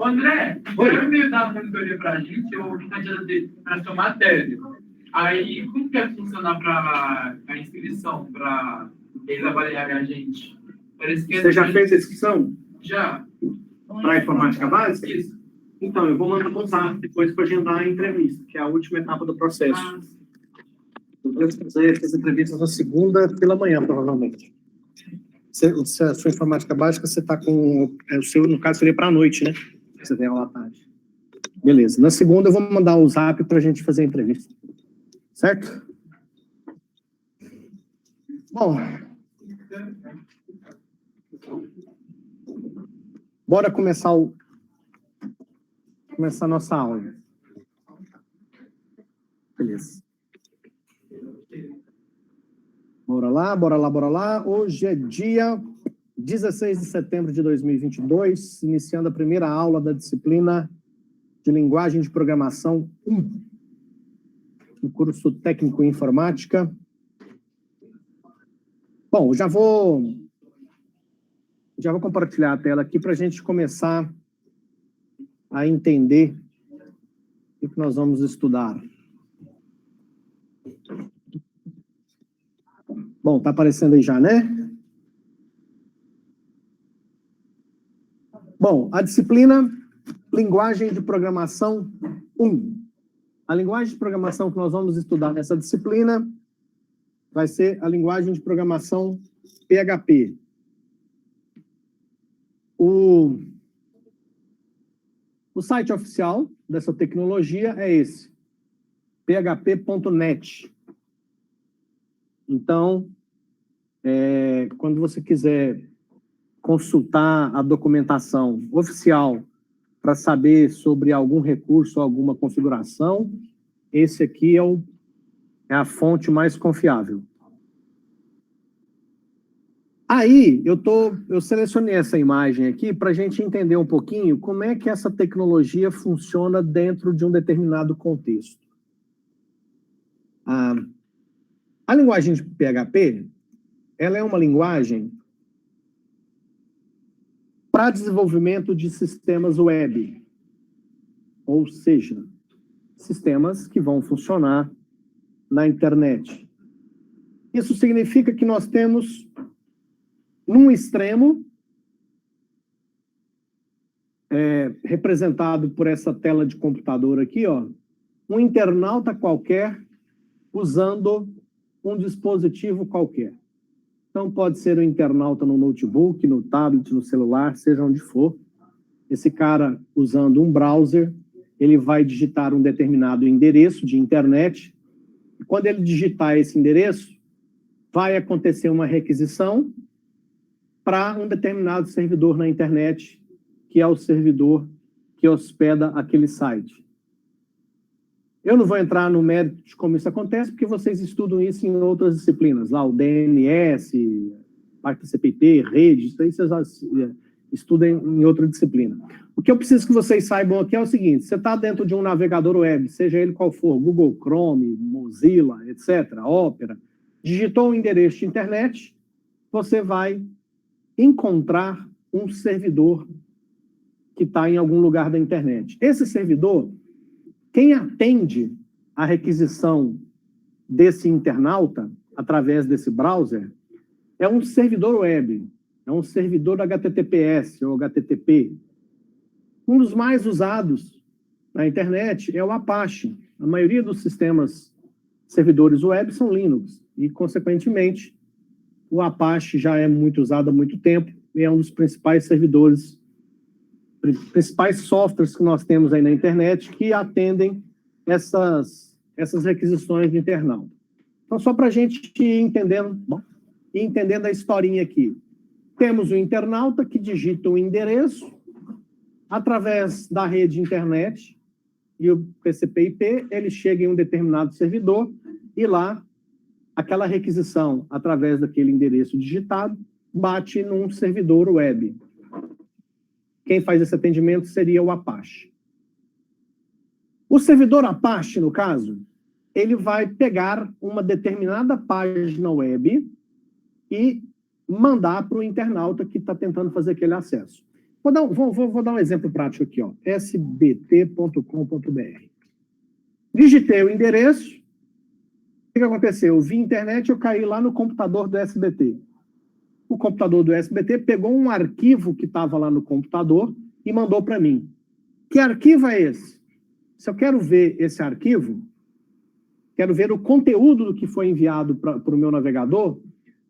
André, foi meio da monitoria para a gente, eu vim na sua matéria. Aí, como que vai funcionar para a inscrição, para eles avaliarem a gente? Você já fez a inscrição? Já. Para a informática básica? Isso. Então, eu vou mandar um WhatsApp depois para agendar a entrevista, que é a última etapa do processo. Eu vou fazer essas entrevistas na segunda pela manhã, provavelmente. Se a sua informática básica, você está com... o seu, no caso, seria para a noite, né? Você tem aula à tarde. Beleza. Na segunda, eu vou mandar o zap para a gente fazer a entrevista. Certo? Bom. Bora começar a nossa aula. Beleza. Bora lá, bora lá, bora lá. Hoje é dia 16 de setembro de 2022, iniciando a primeira aula da disciplina de Linguagem de Programação 1, no curso Técnico em Informática. Bom, já vou compartilhar a tela aqui para a gente começar a entender o que nós vamos estudar. Bom, está aparecendo aí já, né? Bom, a disciplina Linguagem de Programação 1. A linguagem de programação que nós vamos estudar nessa disciplina vai ser a linguagem de programação PHP. O site oficial dessa tecnologia é esse, php.net. Então, quando você quiser consultar a documentação oficial para saber sobre algum recurso, alguma configuração, esse aqui é a fonte mais confiável. Aí, eu selecionei essa imagem aqui para a gente entender um pouquinho como é que essa tecnologia funciona dentro de um determinado contexto. A linguagem de PHP, ela é uma linguagem para desenvolvimento de sistemas web, ou seja, sistemas que vão funcionar na internet. Isso significa que nós temos, num extremo, representado por essa tela de computador aqui, ó, um internauta qualquer usando um dispositivo qualquer. Então, pode ser um internauta no notebook, no tablet, no celular, seja onde for. Esse cara, usando um browser, ele vai digitar um determinado endereço de internet. E quando ele digitar esse endereço, vai acontecer uma requisição para um determinado servidor na internet, que é o servidor que hospeda aquele site. Eu não vou entrar no mérito de como isso acontece, porque vocês estudam isso em outras disciplinas, lá o DNS, parte CPP, rede, isso aí vocês estudam em outra disciplina. O que eu preciso que vocês saibam aqui é o seguinte: você está dentro de um navegador web, seja ele qual for, Google Chrome, Mozilla, etc., Opera, digitou um endereço de internet, você vai encontrar um servidor que está em algum lugar da internet. Esse servidor, quem atende a requisição desse internauta, através desse browser, é um servidor web, é um servidor HTTPS ou HTTP. Um dos mais usados na internet é o Apache. A maioria dos sistemas servidores web são Linux, e, consequentemente, o Apache já é muito usado há muito tempo, e é um dos principais servidores, principais softwares que nós temos aí na internet que atendem essas requisições de internauta. Então, só para a gente ir entendendo a historinha aqui. Temos o internauta que digita um endereço através da rede internet e o TCP/IP, ele chega em um determinado servidor e lá, aquela requisição através daquele endereço digitado bate num servidor web. Quem faz esse atendimento seria o Apache. O servidor Apache, no caso, ele vai pegar uma determinada página web e mandar para o internauta que está tentando fazer aquele acesso. Vou dar um exemplo prático aqui, ó, sbt.com.br. Digitei o endereço, o que aconteceu? Eu vi internet, eu caí lá no computador do SBT. O computador do SBT pegou um arquivo que estava lá no computador e mandou para mim. Que arquivo é esse? Se eu quero ver esse arquivo, quero ver o conteúdo do que foi enviado para o meu navegador,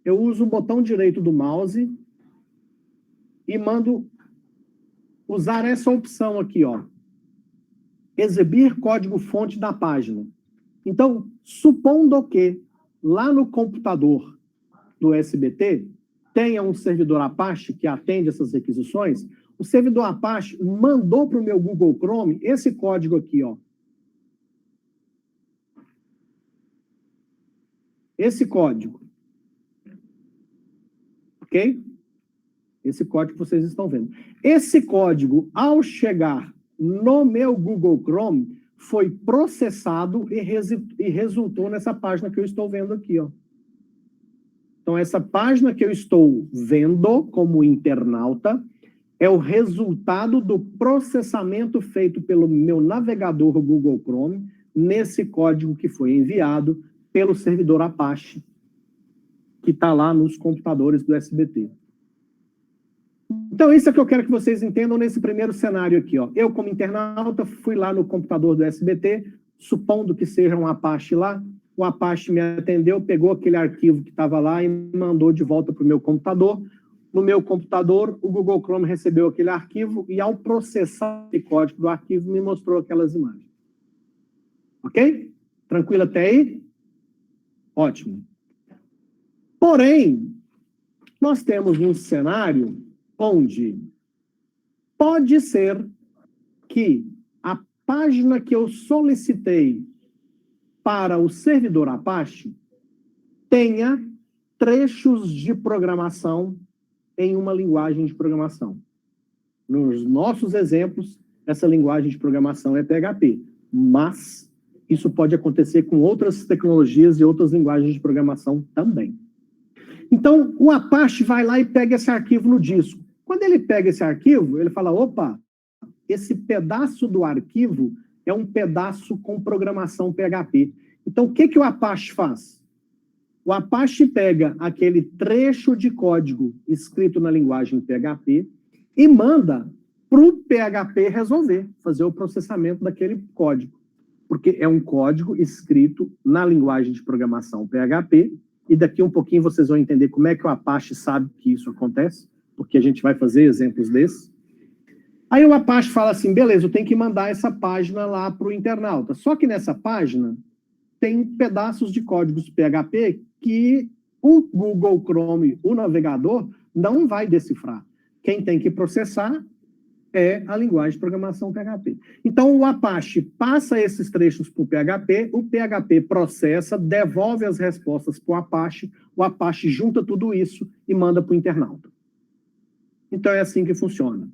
eu uso o botão direito do mouse e mando usar essa opção aqui, ó. Exibir código-fonte da página. Então, supondo que lá no computador do SBT tenha um servidor Apache que atende essas requisições, o servidor Apache mandou para o meu Google Chrome esse código aqui, ó. Esse código. Ok? Esse código que vocês estão vendo. Esse código, ao chegar no meu Google Chrome, foi processado e resultou nessa página que eu estou vendo aqui, ó. Então, essa página que eu estou vendo como internauta é o resultado do processamento feito pelo meu navegador Google Chrome nesse código que foi enviado pelo servidor Apache, que está lá nos computadores do SBT. Então, isso é o que eu quero que vocês entendam nesse primeiro cenário aqui, ó. Eu, como internauta, fui lá no computador do SBT, supondo que seja um Apache lá, o Apache me atendeu, pegou aquele arquivo que estava lá e mandou de volta para o meu computador. No meu computador, o Google Chrome recebeu aquele arquivo e, ao processar esse código do arquivo, me mostrou aquelas imagens. Ok? Tranquilo até aí? Ótimo. Porém, nós temos um cenário onde pode ser que a página que eu solicitei para o servidor Apache tenha trechos de programação em uma linguagem de programação. Nos nossos exemplos, essa linguagem de programação é PHP, mas isso pode acontecer com outras tecnologias e outras linguagens de programação também. Então, o Apache vai lá e pega esse arquivo no disco. Quando ele pega esse arquivo, ele fala, opa, esse pedaço do arquivo é um pedaço com programação PHP. Então, o que o Apache faz? O Apache pega aquele trecho de código escrito na linguagem PHP e manda para o PHP resolver, fazer o processamento daquele código. Porque é um código escrito na linguagem de programação PHP, e daqui um pouquinho vocês vão entender como é que o Apache sabe que isso acontece, porque a gente vai fazer exemplos desses. Aí o Apache fala assim, beleza, eu tenho que mandar essa página lá para o internauta. Só que nessa página tem pedaços de códigos PHP que o Google Chrome, o navegador, não vai decifrar. Quem tem que processar é a linguagem de programação PHP. Então, o Apache passa esses trechos para o PHP processa, devolve as respostas para o Apache junta tudo isso e manda para o internauta. Então, é assim que funciona.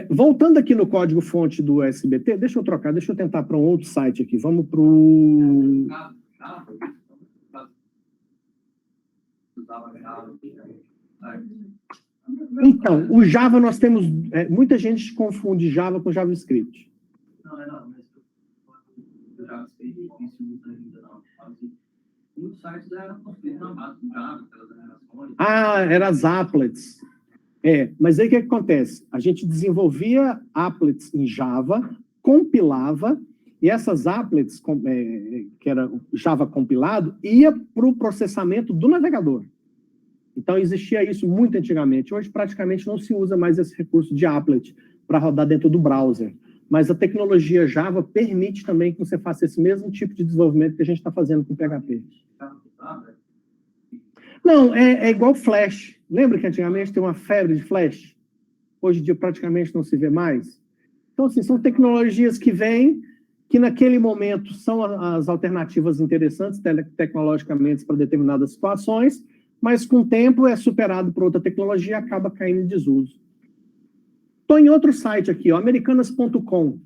Voltando aqui no código-fonte do SBT, deixa eu tentar para um outro site aqui. Vamos para o... Então, o Java nós temos... muita gente confunde Java com JavaScript. Não, mas o JavaScript não se usa ainda, não. Muitos sites eram construídos na base do Java, pelas gerações. Ah, eram as applets. Mas aí o que acontece? A gente desenvolvia applets em Java, compilava, e essas applets, que era Java compilado, ia para o processamento do navegador. Então, existia isso muito antigamente. Hoje, praticamente, não se usa mais esse recurso de applet para rodar dentro do browser. Mas a tecnologia Java permite também que você faça esse mesmo tipo de desenvolvimento que a gente está fazendo com PHP. Não, é igual Flash. Lembra que antigamente tem uma febre de Flash? Hoje em dia praticamente não se vê mais. Então, assim, são tecnologias que vêm, que naquele momento são as alternativas interessantes tecnologicamente para determinadas situações, mas com o tempo é superado por outra tecnologia e acaba caindo em desuso. Estou em outro site aqui, americanas.com.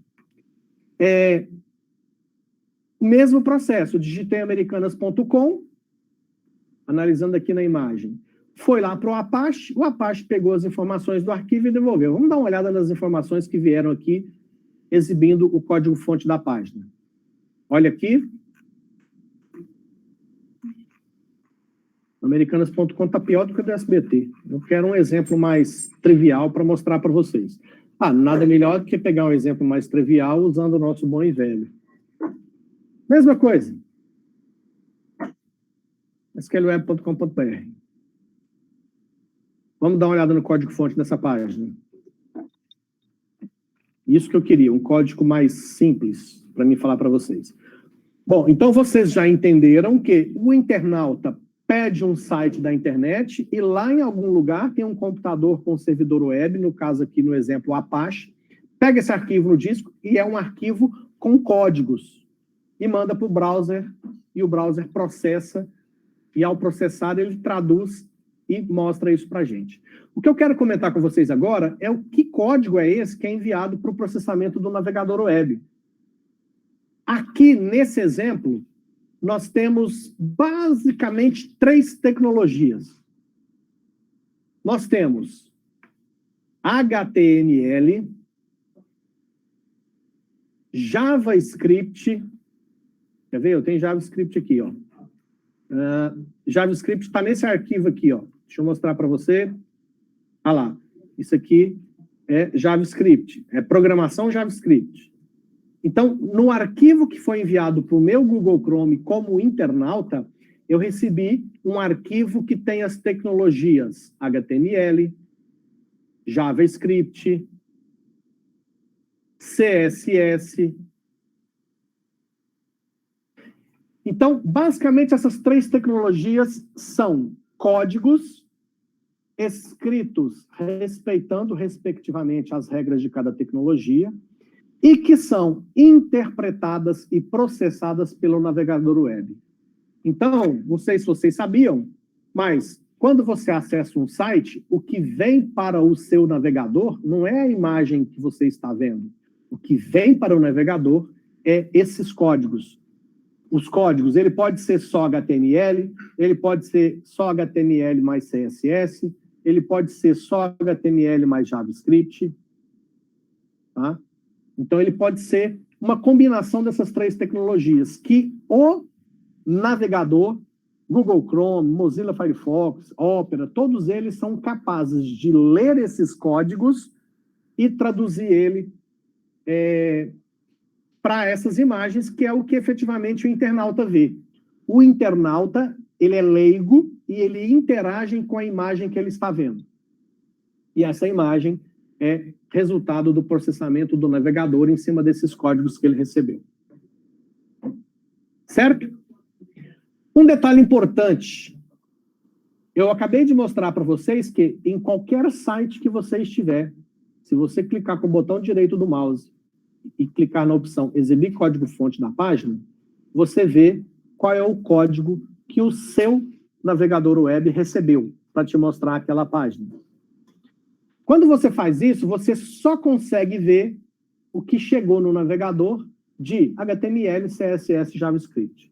O mesmo processo, digitei americanas.com, analisando aqui na imagem. foi lá para o Apache pegou as informações do arquivo e devolveu. Vamos dar uma olhada nas informações que vieram aqui, exibindo o código-fonte da página. Olha aqui. Americanas.com está pior do que o do SBT. Eu quero um exemplo mais trivial para mostrar para vocês. Nada melhor do que pegar um exemplo mais trivial usando o nosso bom e velho. Mesma coisa. sqlweb.com.br. Vamos dar uma olhada no código-fonte dessa página. Isso que eu queria, um código mais simples para mim falar para vocês. Bom, então vocês já entenderam que o internauta pede um site da internet e lá em algum lugar tem um computador com servidor web, no caso aqui no exemplo Apache, pega esse arquivo no disco e é um arquivo com códigos e manda para o browser e o browser processa e ao processar ele traduz e mostra isso para a gente. O que eu quero comentar com vocês agora é o que código é esse que é enviado para o processamento do navegador web. Aqui, nesse exemplo, nós temos basicamente 3 tecnologias. Nós temos HTML, JavaScript. Quer ver? Eu tenho JavaScript aqui, ó. JavaScript está nesse arquivo aqui, ó. Deixa eu mostrar para você. Olha lá. Isso aqui é JavaScript. É programação JavaScript. Então, no arquivo que foi enviado para o meu Google Chrome como internauta, eu recebi um arquivo que tem as tecnologias HTML, JavaScript, CSS. Então, basicamente, essas 3 tecnologias são códigos escritos respeitando, respectivamente, as regras de cada tecnologia, e que são interpretadas e processadas pelo navegador web. Então, não sei se vocês sabiam, mas quando você acessa um site, o que vem para o seu navegador não é a imagem que você está vendo. O que vem para o navegador é esses códigos. Os códigos, ele pode ser só HTML, ele pode ser só HTML mais CSS, ele pode ser só HTML mais JavaScript, tá? Então, ele pode ser uma combinação dessas 3 tecnologias que o navegador, Google Chrome, Mozilla Firefox, Opera, todos eles são capazes de ler esses códigos e traduzir ele para essas imagens, que é o que efetivamente o internauta vê. O internauta, ele é leigo e ele interage com a imagem que ele está vendo. E essa imagem é resultado do processamento do navegador em cima desses códigos que ele recebeu. Certo? Um detalhe importante. Eu acabei de mostrar para vocês que em qualquer site que você estiver, se você clicar com o botão direito do mouse e clicar na opção exibir código-fonte da página, você vê qual é o código que o seu navegador web recebeu para te mostrar aquela página. Quando você faz isso, você só consegue ver o que chegou no navegador de HTML, CSS, JavaScript.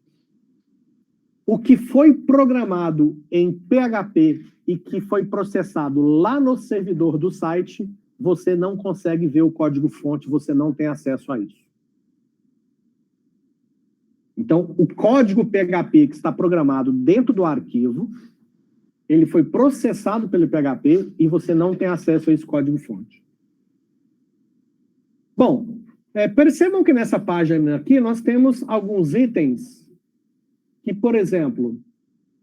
O que foi programado em PHP e que foi processado lá no servidor do site, você não consegue ver o código-fonte, você não tem acesso a isso. Então, o código PHP que está programado dentro do arquivo, ele foi processado pelo PHP e você não tem acesso a esse código-fonte. Bom, percebam que nessa página aqui nós temos alguns itens que, por exemplo,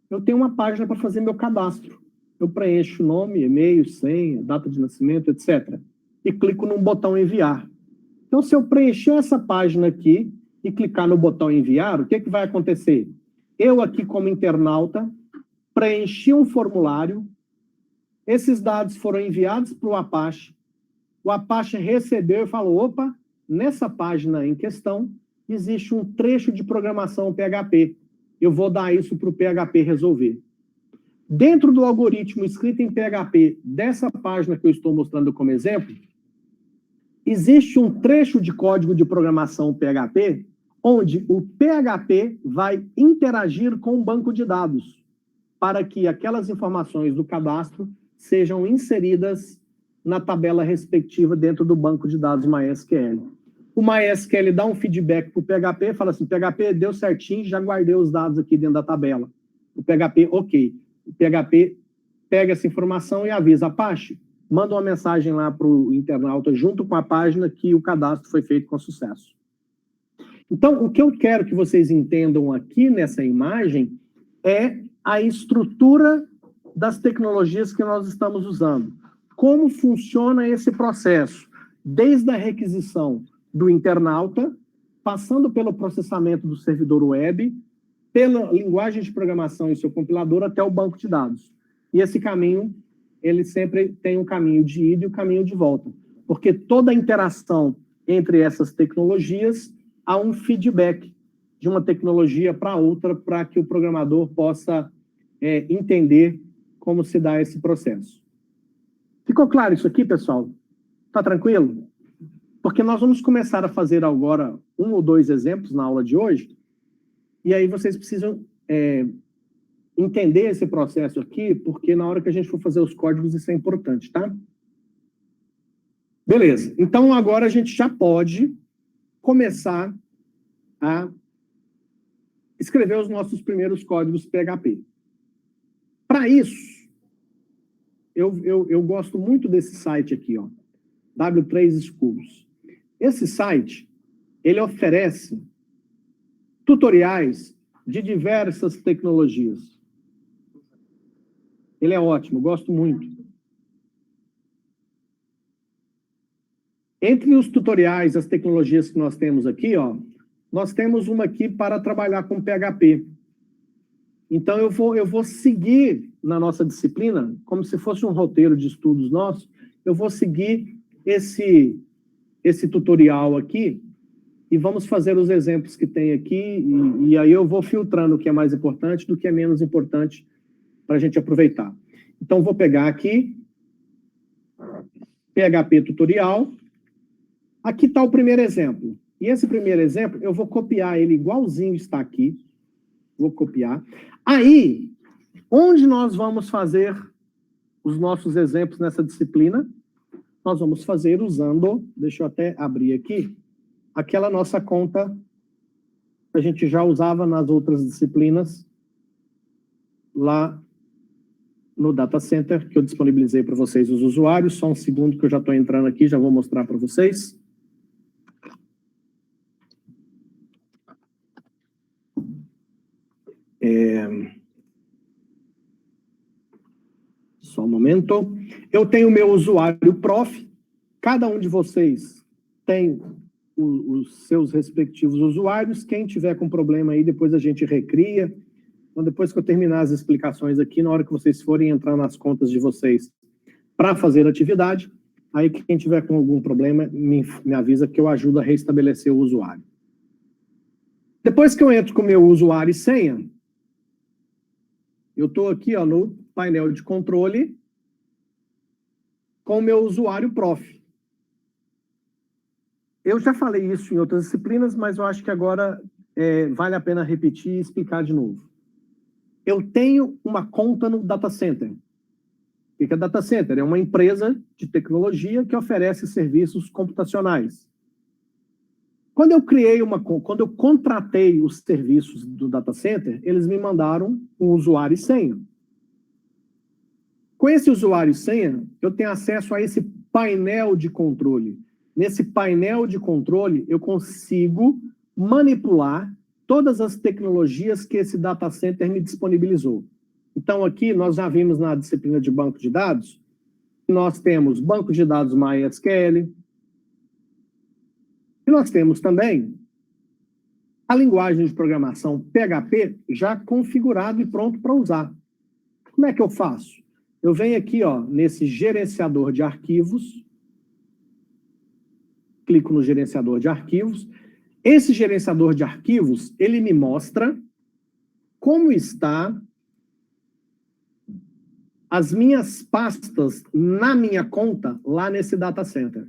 eu tenho uma página para fazer meu cadastro. Eu preencho nome, e-mail, senha, data de nascimento, etc. E clico num botão enviar. Então, se eu preencher essa página aqui e clicar no botão enviar, o que vai acontecer? Eu aqui, como internauta, preenchi um formulário, esses dados foram enviados para o Apache recebeu e falou, opa, nessa página em questão, existe um trecho de programação PHP. Eu vou dar isso para o PHP resolver. Dentro do algoritmo escrito em PHP, dessa página que eu estou mostrando como exemplo, existe um trecho de código de programação PHP, onde o PHP vai interagir com o banco de dados. para que aquelas informações do cadastro sejam inseridas na tabela respectiva dentro do banco de dados MySQL. O MySQL dá um feedback para o PHP, fala assim, PHP deu certinho, já guardei os dados aqui dentro da tabela. O PHP, ok. O PHP pega essa informação e avisa, Apache, manda uma mensagem lá para o internauta junto com a página que o cadastro foi feito com sucesso. Então, o que eu quero que vocês entendam aqui nessa imagem é a estrutura das tecnologias que nós estamos usando. Como funciona esse processo? Desde a requisição do internauta, passando pelo processamento do servidor web, pela linguagem de programação e seu compilador, até o banco de dados. E esse caminho, ele sempre tem um caminho de ida e um caminho de volta. Porque toda a interação entre essas tecnologias há um feedback de uma tecnologia para outra, para que o programador possa entender como se dá esse processo. Ficou claro isso aqui, pessoal? Tá tranquilo? Porque nós vamos começar a fazer agora 1 ou 2 exemplos na aula de hoje, e aí vocês precisam entender esse processo aqui, porque na hora que a gente for fazer os códigos isso é importante, tá? Beleza. Então agora a gente já pode começar a escrever os nossos primeiros códigos PHP. Para isso, eu gosto muito desse site aqui, ó, W3 Schools. Esse site, ele oferece tutoriais de diversas tecnologias. Ele é ótimo, gosto muito. Entre os tutoriais, as tecnologias que nós temos aqui, ó, nós temos uma aqui para trabalhar com PHP. Então, eu vou seguir na nossa disciplina, como se fosse um roteiro de estudos nosso, eu vou seguir esse tutorial aqui e vamos fazer os exemplos que tem aqui e aí eu vou filtrando o que é mais importante do que é menos importante para a gente aproveitar. Então, vou pegar aqui, PHP tutorial. Aqui está o primeiro exemplo. E esse primeiro exemplo, eu vou copiar ele igualzinho está aqui. Vou copiar. Aí, onde nós vamos fazer os nossos exemplos nessa disciplina? Nós vamos fazer usando, deixa eu até abrir aqui, aquela nossa conta que a gente já usava nas outras disciplinas, lá no Data Center, que eu disponibilizei para vocês os usuários. Só um segundo que eu já estou entrando aqui, já vou mostrar para vocês. Só um momento. Eu tenho o meu usuário prof. Cada um de vocês tem os seus respectivos usuários. Quem tiver com problema aí, depois a gente recria. Então, depois que eu terminar as explicações aqui, na hora que vocês forem entrar nas contas de vocês para fazer a atividade, aí quem tiver com algum problema, me avisa que eu ajudo a restabelecer o usuário. Depois que eu entro com o meu usuário e senha, eu estou aqui ó, no painel de controle com o meu usuário prof. Eu já falei isso em outras disciplinas, mas eu acho que agora vale a pena repetir e explicar de novo. Eu tenho uma conta no Data Center. O que é Data Center? É uma empresa de tecnologia que oferece serviços computacionais. Quando eu contratei os serviços do Data Center, eles me mandaram um usuário e senha. Com esse usuário e senha, eu tenho acesso a esse painel de controle. Nesse painel de controle, eu consigo manipular todas as tecnologias que esse Data Center me disponibilizou. Então, aqui, nós já vimos na disciplina de banco de dados, nós temos banco de dados MySQL, e nós temos também a linguagem de programação PHP já configurado e pronto para usar. Como é que eu faço? Eu venho aqui ó, nesse gerenciador de arquivos, clico no gerenciador de arquivos. Esse gerenciador de arquivos, ele me mostra como está as minhas pastas na minha conta lá nesse data center.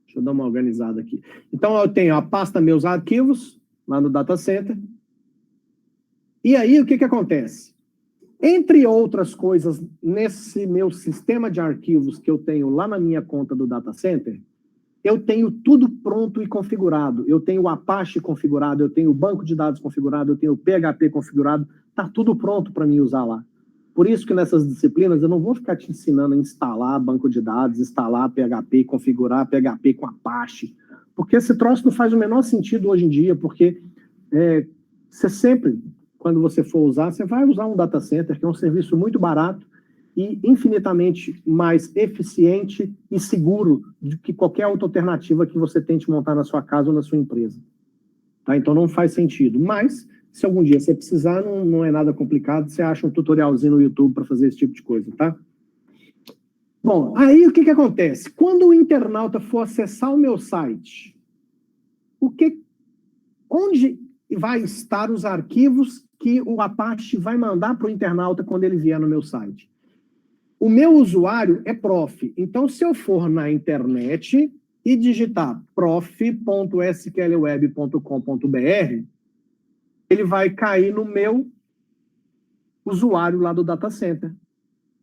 Deixa eu dar uma organizada aqui. Então, eu tenho a pasta meus arquivos lá no data center. E aí, o que acontece? Entre outras coisas, nesse meu sistema de arquivos que eu tenho lá na minha conta do data center, eu tenho tudo pronto e configurado. Eu tenho o Apache configurado, eu tenho o banco de dados configurado, eu tenho o PHP configurado, está tudo pronto para mim usar lá. Por isso que nessas disciplinas eu não vou ficar te ensinando a instalar banco de dados, instalar PHP, configurar PHP com Apache, porque esse troço não faz o menor sentido hoje em dia, porque você sempre, quando você for usar, você vai usar um data center, que é um serviço muito barato e infinitamente mais eficiente e seguro do que qualquer outra alternativa que você tente montar na sua casa ou na sua empresa. Tá? Então não faz sentido. Mas, se algum dia você precisar, não é nada complicado, você acha um tutorialzinho no YouTube para fazer esse tipo de coisa, tá? Bom, aí o que acontece? Quando o internauta for acessar o meu site, onde vai estar os arquivos que o Apache vai mandar para o internauta quando ele vier no meu site? O meu usuário é prof. Então, se eu for na internet e digitar prof.sqlweb.com.br, ele vai cair no meu usuário lá do data center.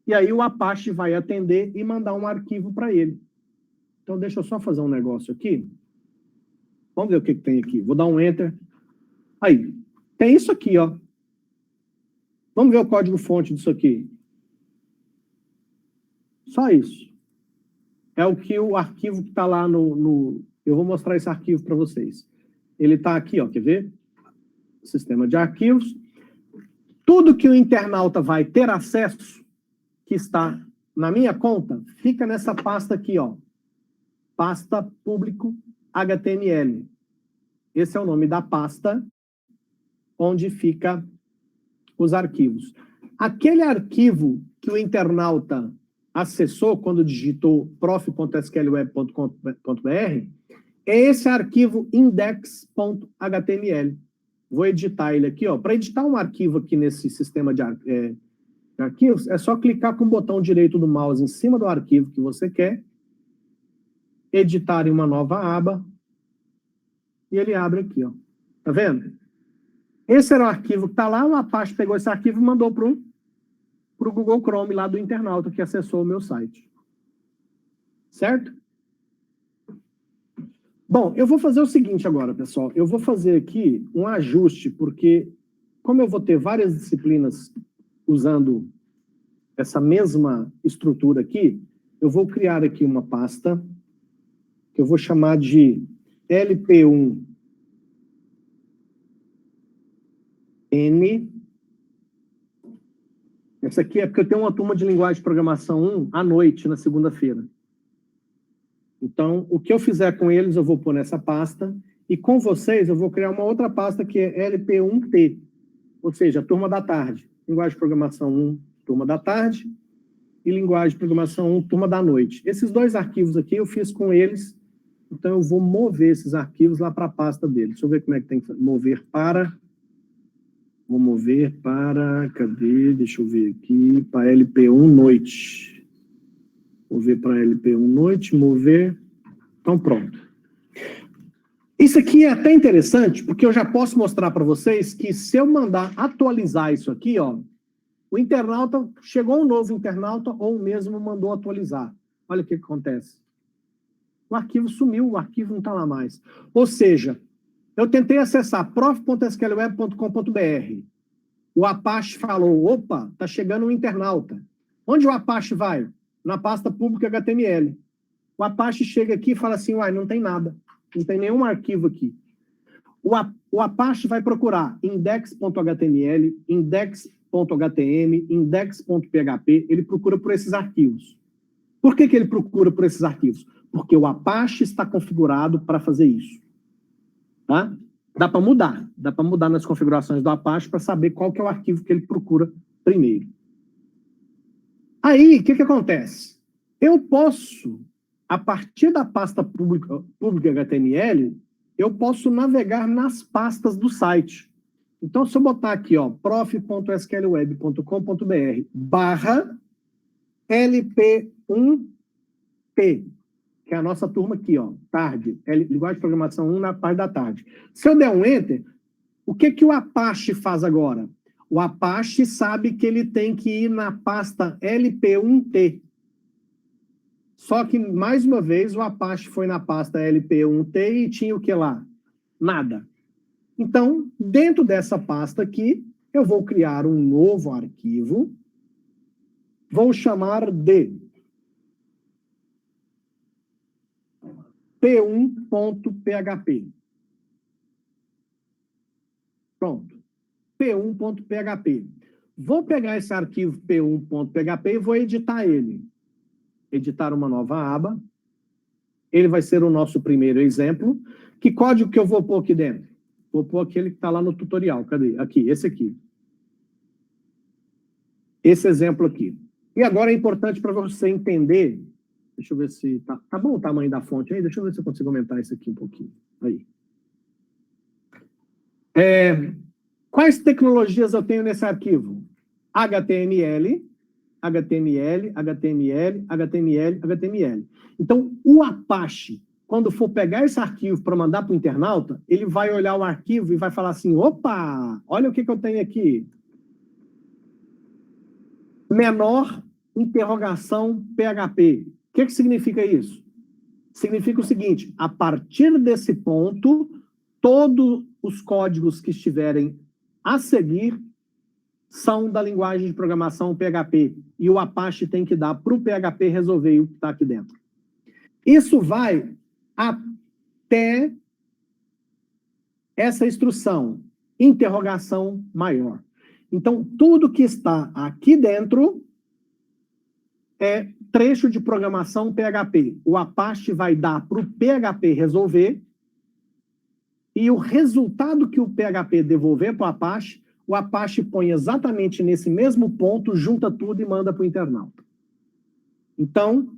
E aí o Apache vai atender e mandar um arquivo para ele. Então, deixa eu só fazer um negócio aqui. Vamos ver o que tem aqui. Vou dar um Enter. Aí, tem isso aqui, ó. Vamos ver o código-fonte disso aqui. Só isso. É o arquivo que está lá no... Eu vou mostrar esse arquivo para vocês. Ele está aqui, ó, quer ver? Sistema de arquivos. Tudo que o internauta vai ter acesso, que está na minha conta, fica nessa pasta aqui, ó. Pasta público HTML. Esse é o nome da pasta onde fica os arquivos. Aquele arquivo que o internauta acessou quando digitou prof.sqlweb.com.br é esse arquivo index.html. Vou editar ele aqui, ó. Para editar um arquivo aqui nesse sistema de arquivos, é só clicar com o botão direito do mouse em cima do arquivo que você quer, editar em uma nova aba, e ele abre aqui, ó. Tá vendo? Esse era o arquivo que está lá, o Apache pegou esse arquivo e mandou para o Google Chrome lá do internauta que acessou o meu site. Certo? Bom, eu vou fazer o seguinte agora, pessoal. Eu vou fazer aqui um ajuste, porque como eu vou ter várias disciplinas usando essa mesma estrutura aqui, eu vou criar aqui uma pasta que eu vou chamar de LP1N. Essa aqui é porque eu tenho uma turma de linguagem de programação 1 à noite, na segunda-feira. Então, o que eu fizer com eles, eu vou pôr nessa pasta, e com vocês eu vou criar uma outra pasta que é LP1T, ou seja, turma da tarde. Linguagem de programação 1, turma da tarde, e linguagem de programação 1, turma da noite. Esses dois arquivos aqui eu fiz com eles, então eu vou mover esses arquivos lá para a pasta deles. Deixa eu ver como é que tem que mover para... Vou mover para... Cadê? Deixa eu ver aqui. Para LP1 noite. Mover para LP1 noite, mover. Então, pronto. Isso aqui é até interessante, porque eu já posso mostrar para vocês que se eu mandar atualizar isso aqui, ó, o internauta, chegou um novo internauta ou mesmo mandou atualizar. Olha o que acontece. O arquivo sumiu, o arquivo não está lá mais. Ou seja, eu tentei acessar prof.sqlweb.com.br. O Apache falou, opa, está chegando um internauta. Onde o Apache vai? Na pasta pública HTML. O Apache chega aqui e fala assim, uai, não tem nada. Não tem nenhum arquivo aqui. O Apache vai procurar index.html, index.htm, index.php, ele procura por esses arquivos. Por que ele procura por esses arquivos? Porque o Apache está configurado para fazer isso. Tá? Dá para mudar nas configurações do Apache para saber qual que é o arquivo que ele procura primeiro. Aí, o que acontece? Eu posso, a partir da pasta pública HTML, eu posso navegar nas pastas do site. Então, se eu botar aqui, ó, prof.sqlweb.com.br /LP1T, que é a nossa turma aqui, ó, tarde, linguagem de programação 1 na parte da tarde. Se eu der um Enter, o que o Apache faz agora? O Apache sabe que ele tem que ir na pasta LP1T. Só que, mais uma vez, o Apache foi na pasta LP1T e tinha o que lá? Nada. Então, dentro dessa pasta aqui, eu vou criar um novo arquivo. Vou chamar de p1.php. Pronto. p1.php. Vou pegar esse arquivo p1.php e vou editar ele. Editar uma nova aba. Ele vai ser o nosso primeiro exemplo. Que código que eu vou pôr aqui dentro? Vou pôr aquele que está lá no tutorial. Cadê? Aqui, esse aqui. Esse exemplo aqui. E agora é importante para você entender. Deixa eu ver se tá bom o tamanho da fonte aí. Deixa eu ver se eu consigo aumentar isso aqui um pouquinho. Aí. Quais tecnologias eu tenho nesse arquivo? HTML, HTML, HTML, HTML, HTML. Então, o Apache, quando for pegar esse arquivo para mandar para o internauta, ele vai olhar o arquivo e vai falar assim, opa, olha o que eu tenho aqui. Menor interrogação PHP. O que significa isso? Significa o seguinte, a partir desse ponto, todos os códigos que estiverem a seguir são da linguagem de programação PHP. E o Apache tem que dar para o PHP resolver o que está aqui dentro. Isso vai até essa instrução, interrogação maior. Então, tudo que está aqui dentro é trecho de programação PHP. O Apache vai dar para o PHP resolver e o resultado que o PHP devolver para o Apache põe exatamente nesse mesmo ponto, junta tudo e manda para o internauta. Então,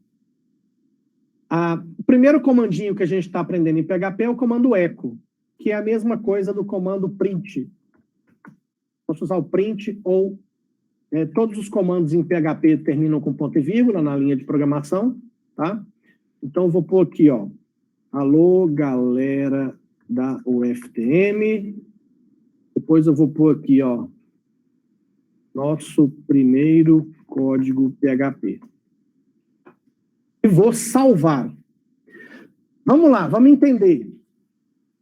o primeiro comandinho que a gente está aprendendo em PHP é o comando echo, que é a mesma coisa do comando print. Posso usar o print ou todos os comandos em PHP terminam com ponto e vírgula na linha de programação, tá? Então, eu vou pôr aqui, ó, alô, galera da UFTM. Depois eu vou pôr aqui, ó, nosso primeiro código PHP. E vou salvar. Vamos lá, vamos entender.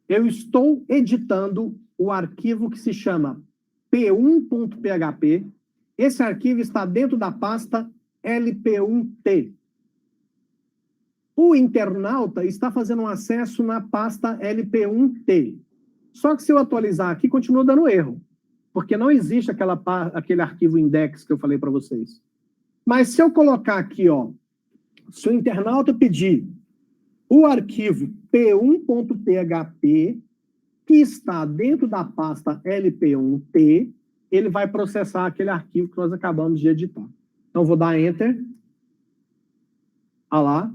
Eu estou editando o arquivo que se chama p1.php. Esse arquivo está dentro da pasta LP1T. O internauta está fazendo um acesso na pasta LP1T. Só que se eu atualizar aqui, continua dando erro. Porque não existe aquele arquivo index que eu falei para vocês. Mas se eu colocar aqui, ó, se o internauta pedir o arquivo p1.php, que está dentro da pasta LP1T, ele vai processar aquele arquivo que nós acabamos de editar. Então, vou dar Enter. Olha lá.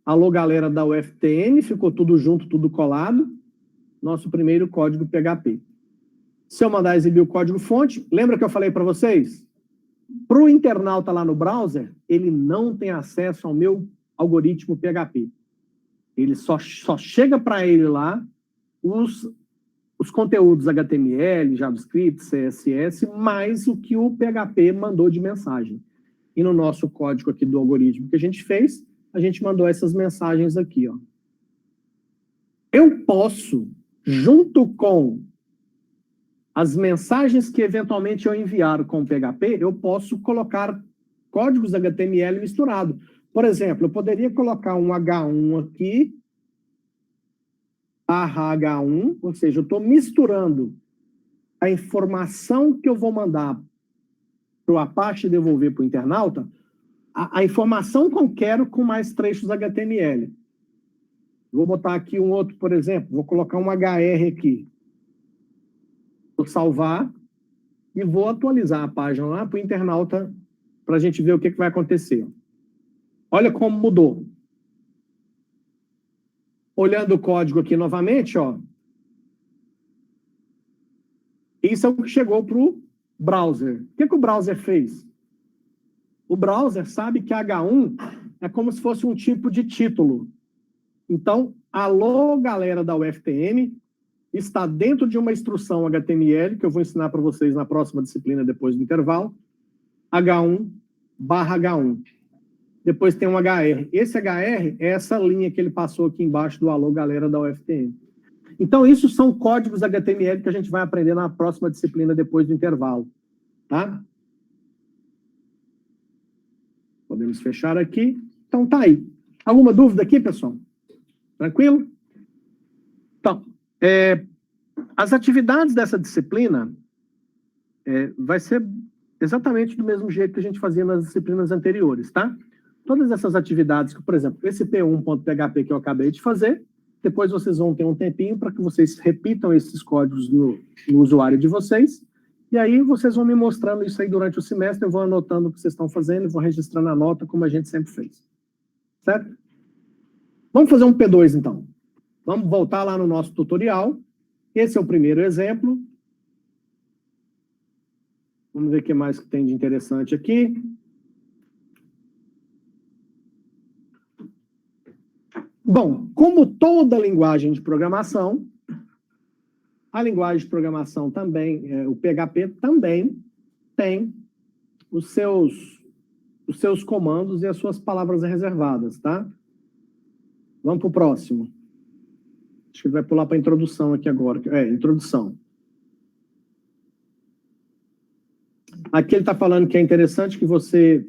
Alô, galera da UFTM, ficou tudo junto, tudo colado. Nosso primeiro código PHP. Se eu mandar exibir o código-fonte, lembra que eu falei para vocês? Para o internauta lá no browser, ele não tem acesso ao meu algoritmo PHP. Ele só chega para ele lá os conteúdos HTML, JavaScript, CSS, mais o que o PHP mandou de mensagem. E no nosso código aqui do algoritmo que a gente fez, a gente mandou essas mensagens aqui, ó. Eu posso, junto com as mensagens que eventualmente eu enviar com o PHP, eu posso colocar códigos HTML misturado. Por exemplo, eu poderia colocar um H1 aqui, H1, ou seja, eu estou misturando a informação que eu vou mandar para o Apache devolver para o internauta, a informação que eu quero com mais trechos HTML. Vou botar aqui um outro, por exemplo, vou colocar um HR aqui. Vou salvar e vou atualizar a página lá para o internauta para a gente ver o que vai acontecer. Olha como mudou. Olhando o código aqui novamente, ó. Isso é o que chegou para o browser. O que o browser fez? O browser sabe que H1 é como se fosse um tipo de título. Então, alô, galera da UFTM, está dentro de uma instrução HTML, que eu vou ensinar para vocês na próxima disciplina, depois do intervalo, H1/H1. Depois tem um HR. Esse HR é essa linha que ele passou aqui embaixo do alô, galera da UFTM. Então, isso são códigos HTML que a gente vai aprender na próxima disciplina, depois do intervalo. Tá? Podemos fechar aqui. Então, tá aí. Alguma dúvida aqui, pessoal? Tranquilo? Então, as atividades dessa disciplina vai ser exatamente do mesmo jeito que a gente fazia nas disciplinas anteriores, tá? Todas essas atividades, por exemplo, esse P1.php que eu acabei de fazer, depois vocês vão ter um tempinho para que vocês repitam esses códigos no usuário de vocês, e aí vocês vão me mostrando isso aí durante o semestre, eu vou anotando o que vocês estão fazendo, e vou registrando a nota como a gente sempre fez. Certo? Vamos fazer um P2, então. Vamos voltar lá no nosso tutorial. Esse é o primeiro exemplo. Vamos ver o que mais que tem de interessante aqui. Bom, como toda linguagem de programação, a linguagem de programação também, o PHP também tem os seus comandos e as suas palavras reservadas, tá? Vamos para o próximo. Acho que vai pular para a introdução aqui agora. Introdução. Aqui ele está falando que é interessante que você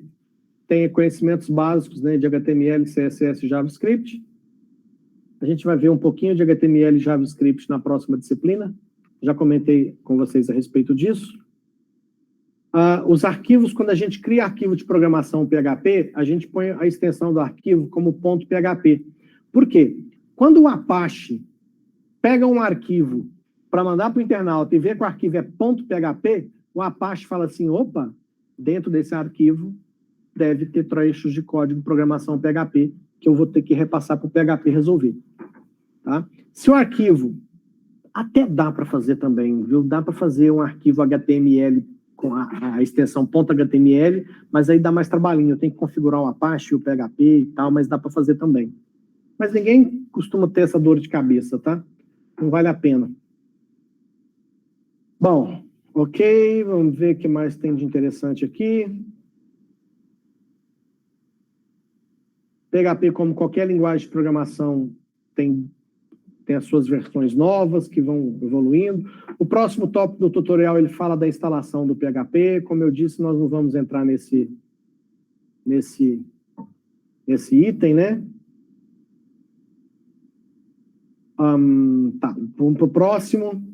tenha conhecimentos básicos, né, de HTML, CSS e JavaScript. A gente vai ver um pouquinho de HTML e JavaScript na próxima disciplina. Já comentei com vocês a respeito disso. Os arquivos, quando a gente cria arquivo de programação PHP, a gente põe a extensão do arquivo como .php. Por quê? Quando o Apache pega um arquivo para mandar para o internauta e vê que o arquivo é .php, o Apache fala assim, opa, dentro desse arquivo deve ter trechos de código de programação PHP que eu vou ter que repassar para o PHP resolver. Tá? Se o arquivo, até dá para fazer também, viu? Dá para fazer um arquivo HTML com a extensão .html, mas aí dá mais trabalhinho, eu tenho que configurar o Apache, o PHP e tal, mas dá para fazer também. Mas ninguém costuma ter essa dor de cabeça, tá? Não vale a pena. Bom, ok, vamos ver o que mais tem de interessante aqui. PHP, como qualquer linguagem de programação, tem as suas versões novas que vão evoluindo. O próximo tópico do tutorial, ele fala da instalação do PHP. Como eu disse, nós não vamos entrar nesse item, né? Tá, vamos para o próximo.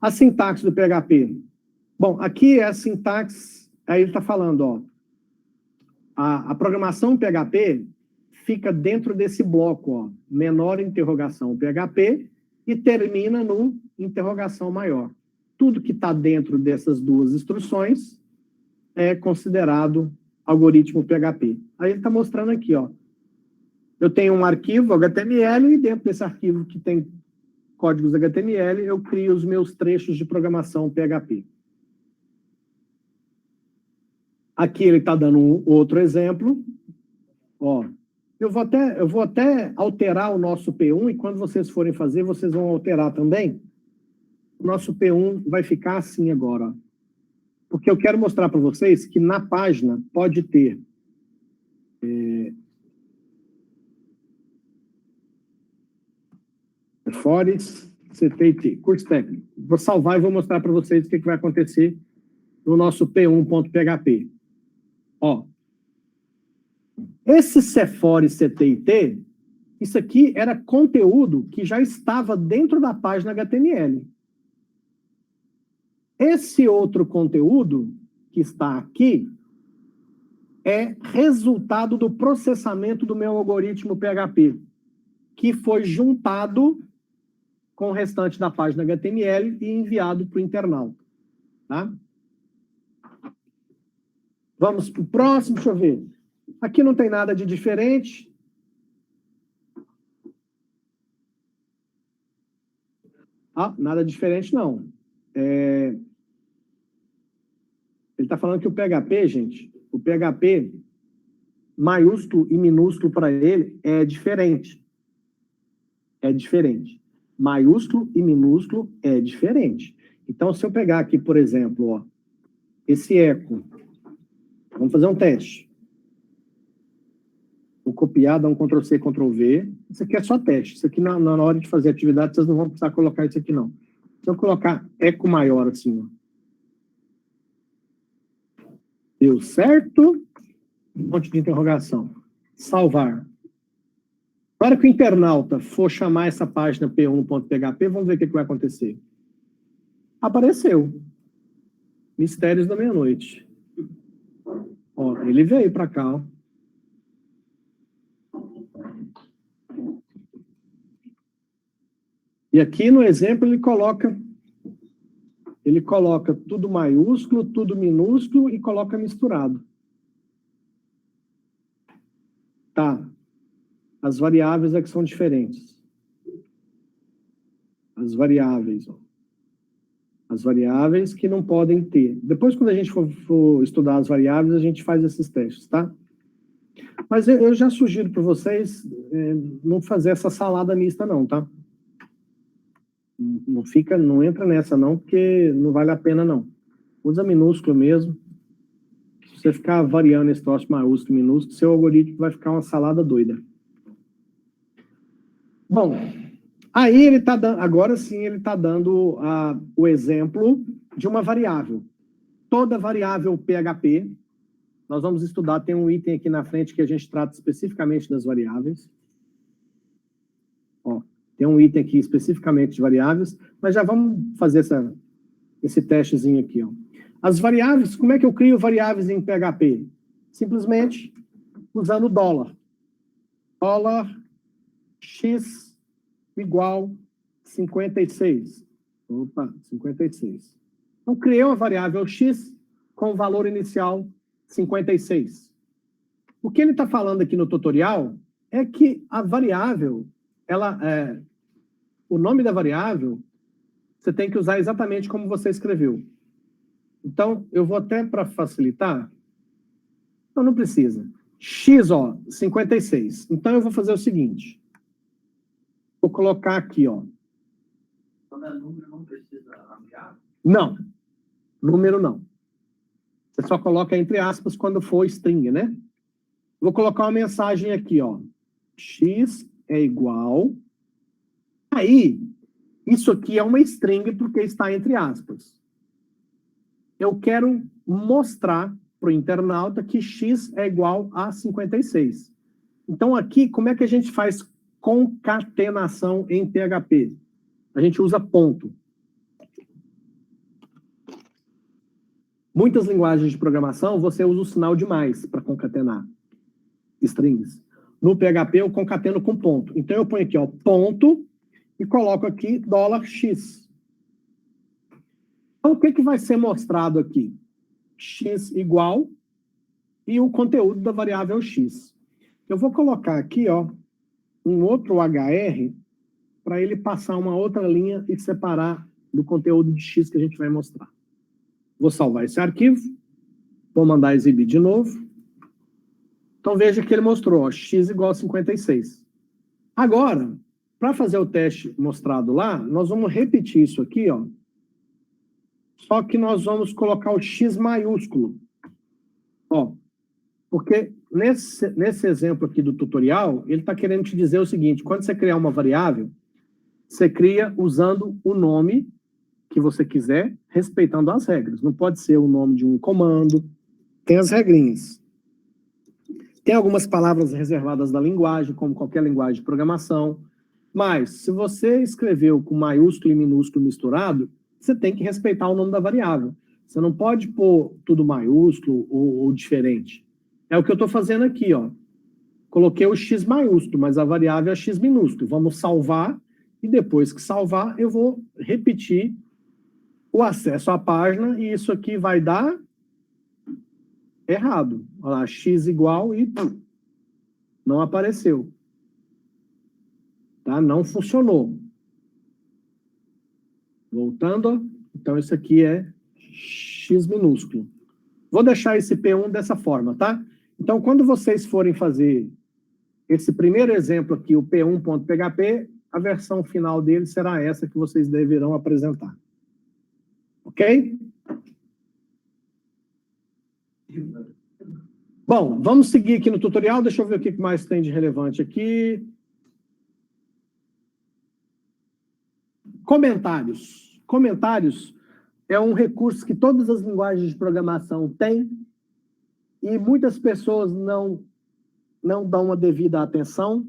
A sintaxe do PHP. Bom, aqui é a sintaxe, aí ele está falando, ó, a programação PHP fica dentro desse bloco, ó, menor interrogação PHP, e termina no interrogação maior. Tudo que está dentro dessas duas instruções é considerado algoritmo PHP. Aí ele está mostrando aqui, ó. Eu tenho um arquivo HTML, e dentro desse arquivo que tem códigos HTML, eu crio os meus trechos de programação PHP. Aqui ele está dando um outro exemplo. Ó, eu vou até alterar o nosso P1, e quando vocês forem fazer, vocês vão alterar também. O nosso P1 vai ficar assim agora, ó. Porque eu quero mostrar para vocês que na página pode ter Fores, CTT, curso técnico. Vou salvar e vou mostrar para vocês o que vai acontecer no nosso P1.php. Ó, esse Cefores CTT, isso aqui era conteúdo que já estava dentro da página HTML. Esse outro conteúdo que está aqui é resultado do processamento do meu algoritmo PHP, que foi juntado com o restante da página HTML e enviado para o internauta. Tá? Vamos para o próximo, deixa eu ver. Aqui não tem nada de diferente. Nada diferente não. Ele está falando que o PHP, gente, o PHP maiúsculo e minúsculo para ele é diferente. É diferente. Maiúsculo e minúsculo é diferente. Então, se eu pegar aqui, por exemplo, ó, esse eco, vamos fazer um teste. Vou copiar, dar um Ctrl+C, Ctrl+V. Isso aqui é só teste. Isso aqui, na hora de fazer atividade, vocês não vão precisar colocar isso aqui, não. Se eu colocar eco maior, assim, ó. Deu certo? Um monte de interrogação. Salvar. Na hora que o internauta for chamar essa página p1.php, vamos ver o que vai acontecer. Apareceu. Mistérios da meia-noite. Ó, ele veio para cá, ó. E aqui no exemplo ele coloca tudo maiúsculo, tudo minúsculo e coloca misturado. Tá. As variáveis é que são diferentes. As variáveis, ó. As variáveis que não podem ter. Depois, quando a gente for estudar as variáveis, a gente faz esses testes, tá? Mas eu já sugiro para vocês não fazer essa salada mista, não, tá? Não entra nessa, não, porque não vale a pena, não. Usa minúsculo mesmo. Se você ficar variando esse troço maiúsculo e minúsculo, seu algoritmo vai ficar uma salada doida. Bom, aí ele está dando, agora sim ele está dando o exemplo de uma variável. Toda variável PHP, nós vamos estudar, tem um item aqui na frente que a gente trata especificamente das variáveis. Ó, tem um item aqui especificamente de variáveis, mas já vamos fazer esse testezinho aqui, ó. As variáveis, como é que eu crio variáveis em PHP? Simplesmente usando $. $x igual 56. Opa, 56. Então, criei uma variável x com o valor inicial 56. O que ele está falando aqui no tutorial é que a variável, o nome da variável, você tem que usar exatamente como você escreveu. Então, eu vou até para facilitar. Não precisa. X, ó, 56. Então, eu vou fazer o seguinte. Vou colocar aqui, ó. Quando é número, não precisa ampliar? Não. Número não. Você só coloca entre aspas quando for string, né? Vou colocar uma mensagem aqui, ó. X é igual. Aí, isso aqui é uma string porque está entre aspas. Eu quero mostrar para o internauta que x é igual a 56. Então, aqui, como é que a gente faz concatenação em PHP? A gente usa ponto. Muitas linguagens de programação, você usa o sinal de mais para concatenar strings. No PHP, eu concateno com ponto. Então, eu ponho aqui, ó, ponto, e coloco aqui $x. Então, o que vai ser mostrado aqui? X igual e o conteúdo da variável x. Eu vou colocar aqui, ó, um outro HR para ele passar uma outra linha e separar do conteúdo de x que a gente vai mostrar. Vou salvar esse arquivo, vou mandar exibir de novo. Então, veja que ele mostrou, ó, x igual a 56. Agora, para fazer o teste mostrado lá, nós vamos repetir isso aqui, ó. Só que nós vamos colocar o x maiúsculo. Ó, porque nesse exemplo aqui do tutorial, ele está querendo te dizer o seguinte, quando você criar uma variável, você cria usando o nome que você quiser, respeitando as regras. Não pode ser o nome de um comando, tem as regrinhas. Tem algumas palavras reservadas da linguagem, como qualquer linguagem de programação, mas se você escreveu com maiúsculo e minúsculo misturado, você tem que respeitar o nome da variável. Você não pode pôr tudo maiúsculo ou diferente. É o que eu estou fazendo aqui, ó. Coloquei o x maiúsculo, mas a variável é x minúsculo. Vamos salvar, e depois que salvar, eu vou repetir o acesso à página, e isso aqui vai dar errado. Olha lá, x igual e não apareceu. Tá? Não funcionou. Voltando, ó. Então isso aqui é x minúsculo. Vou deixar esse P1 dessa forma, tá? Então, quando vocês forem fazer esse primeiro exemplo aqui, o P1.php, a versão final dele será essa que vocês deverão apresentar. Ok? Bom, vamos seguir aqui no tutorial. Deixa eu ver o que mais tem de relevante aqui. Comentários. Comentários é um recurso que todas as linguagens de programação têm e muitas pessoas não dão uma devida atenção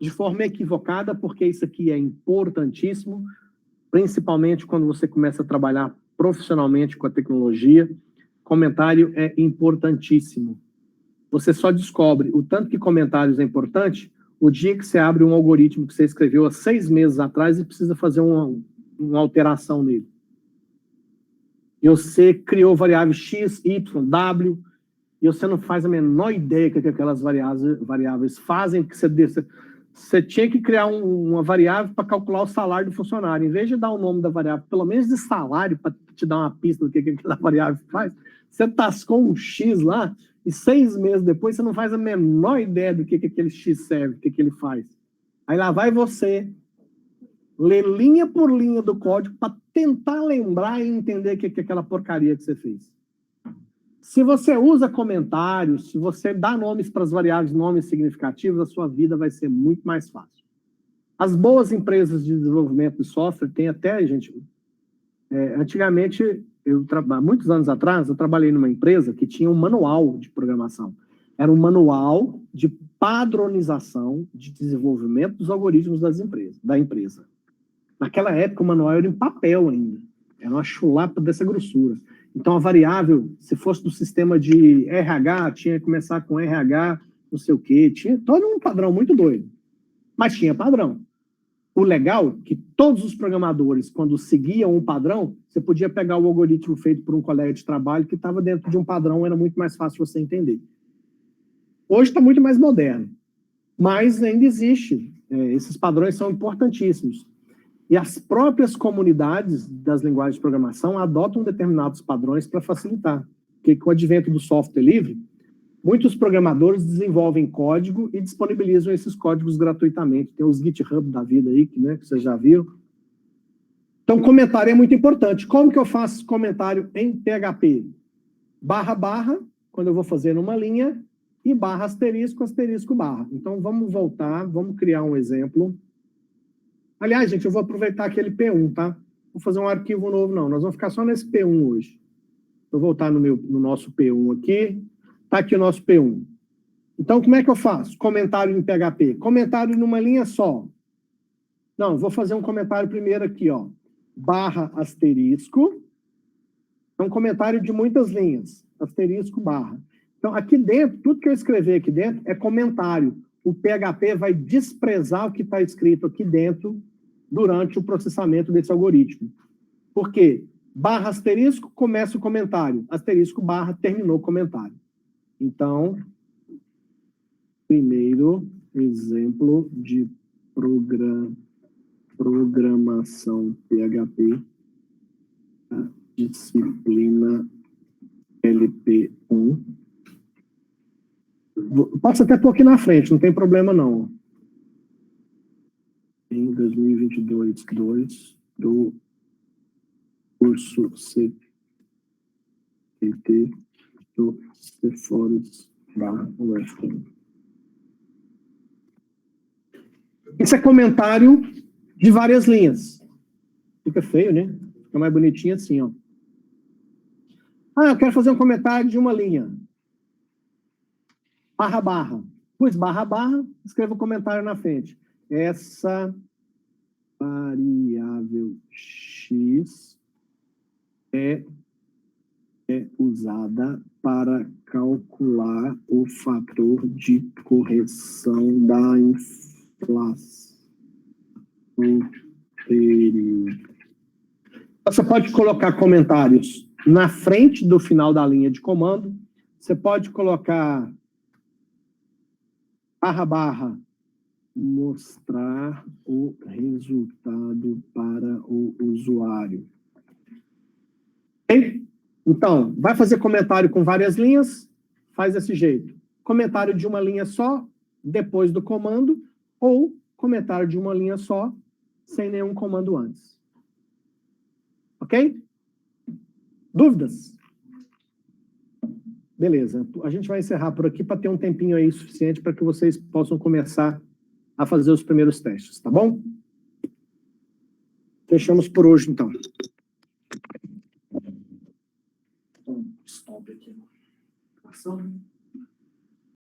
de forma equivocada, porque isso aqui é importantíssimo, principalmente quando você começa a trabalhar profissionalmente com a tecnologia. Comentário é importantíssimo. Você só descobre o tanto que comentários é importante o dia que você abre um algoritmo que você escreveu há 6 meses atrás e precisa fazer uma alteração nele. E você criou variável x, y, w, e você não faz a menor ideia do que aquelas variáveis fazem, porque você tinha que criar uma variável para calcular o salário do funcionário. Em vez de dar o nome da variável, pelo menos de salário, para te dar uma pista do que aquela variável faz, você tascou um x lá, e 6 meses depois você não faz a menor ideia do que aquele x serve, o que ele faz. Aí lá vai você ler linha por linha do código para tentar lembrar e entender o que aquela porcaria que você fez. Se você usa comentários, se você dá nomes para as variáveis, nomes significativos, a sua vida vai ser muito mais fácil. As boas empresas de desenvolvimento de software têm até, gente... antigamente, muitos anos atrás, eu trabalhei numa empresa que tinha um manual de programação. Era um manual de padronização de desenvolvimento dos algoritmos da empresa. Naquela época, o manual era em papel ainda. Era uma chulapa dessa grossura. Então, a variável, se fosse do sistema de RH, tinha que começar com RH, não sei o quê. Tinha todo um padrão muito doido. Mas tinha padrão. O legal é que todos os programadores, quando seguiam um padrão, você podia pegar o algoritmo feito por um colega de trabalho que estava dentro de um padrão, era muito mais fácil você entender. Hoje está muito mais moderno, mas ainda existe. Esses padrões são importantíssimos. E as próprias comunidades das linguagens de programação adotam determinados padrões para facilitar. Porque com o advento do software livre, muitos programadores desenvolvem código e disponibilizam esses códigos gratuitamente. Tem os GitHub da vida aí, que vocês já viram. Então, comentário é muito importante. Como que eu faço comentário em PHP? //, quando eu vou fazer numa linha, e /*, asterisco, barra. Então, vamos voltar, vamos criar um exemplo. Aliás, gente, eu vou aproveitar aquele P1, tá? Vou fazer um arquivo novo, não. Nós vamos ficar só nesse P1 hoje. Vou voltar no nosso P1 aqui. Está aqui o nosso P1. Então, como é que eu faço? Comentário em PHP. Comentário numa linha só. Não, vou fazer um comentário primeiro aqui, ó. /*. É um comentário de muitas linhas. Asterisco, barra. Então, aqui dentro, tudo que eu escrever aqui dentro é comentário. O PHP vai desprezar o que está escrito aqui dentro durante o processamento desse algoritmo. Por quê? /*, começa o comentário. Asterisco, barra, terminou o comentário. Então, primeiro exemplo de programação PHP, disciplina LP1. Posso até pôr aqui na frente, não tem problema não. Em 2022, 2 do curso CPT do Cephorus/UFM. Esse é comentário de várias linhas. Fica feio, né? Fica mais bonitinho assim, ó. Eu quero fazer um comentário de uma linha. //. Pus //, escrevo um comentário na frente. Essa variável x é usada para calcular o fator de correção da inflação no período. Você pode colocar comentários na frente do final da linha de comando. Você pode colocar // mostrar o resultado para o usuário. Ok? Então, vai fazer comentário com várias linhas, faz desse jeito. Comentário de uma linha só, depois do comando, ou comentário de uma linha só, sem nenhum comando antes. Ok? Dúvidas? Beleza. A gente vai encerrar por aqui para ter um tempinho aí suficiente para que vocês possam começar a fazer os primeiros testes, tá bom? Fechamos por hoje, então. Stop aqui. Ação.